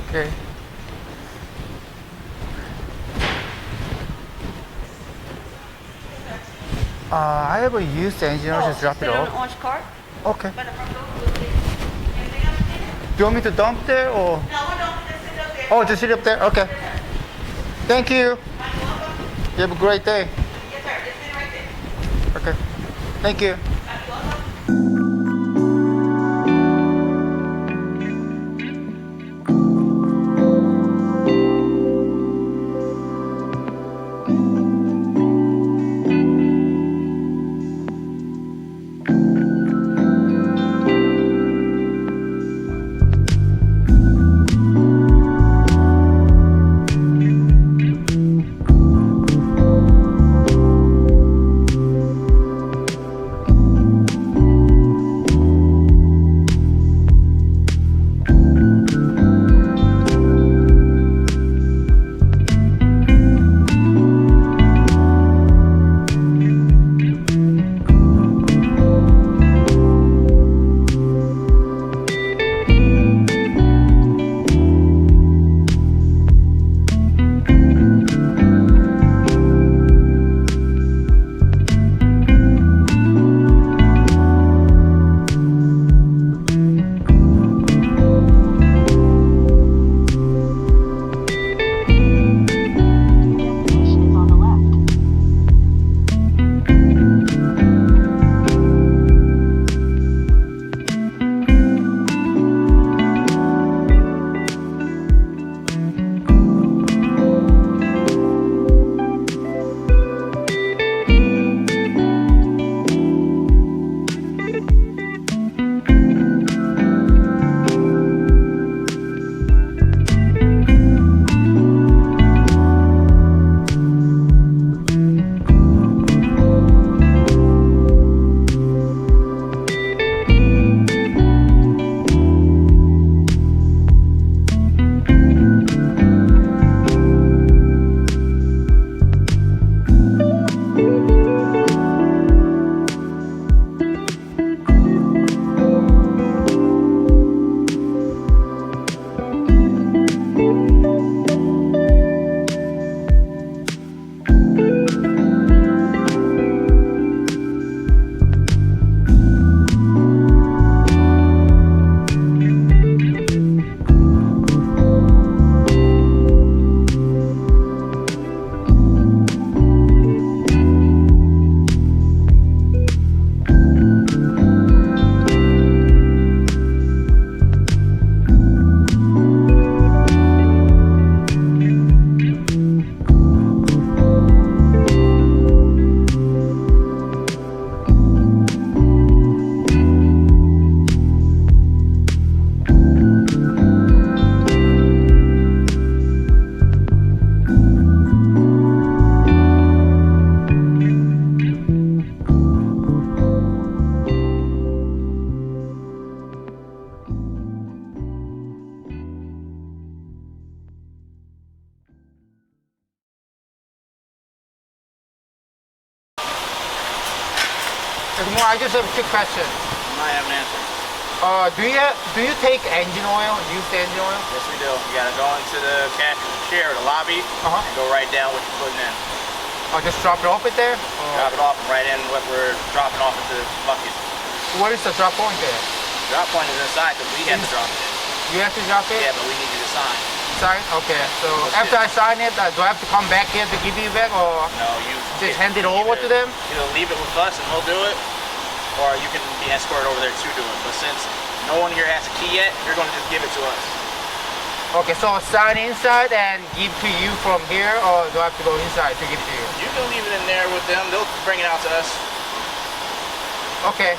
Okay. I have a used engine oil, just drop it Sit on off. the orange cart. Okay. By the front door. Anything else you need? Do you want me to dump there or? No, we don't. Just sit up there. Oh, just sit up there? Okay. Thank you. You're welcome. You have a great day. Yes, sir. Just sit right there. Okay. Thank you. You're welcome. Destination is on the left. Good morning. I just have a quick question. I have an answer. Do you take engine oil, used engine oil? Yes, we do. You gotta go into the cashier or the lobby Uh-huh. and go right down what you're putting in. Or just drop it off it there? Drop it off and right in what we're dropping off into the bucket. Where is the drop point there? Drop point is inside because we have to drop it in. You have to drop it? Yeah, but we need you to sign. Sign? Okay. So Let's after I get sign it, do I have to come back here to give you back or No, you just hand it over to them? Either leave it with us and we'll do it, or you can be escorted over there to do it. But since no one here has a key yet, you're going to just give it to us. Okay, so sign inside and give to you from here, or do I have to go inside to give to you? You can leave it in there with them. They'll bring it out to us. Okay.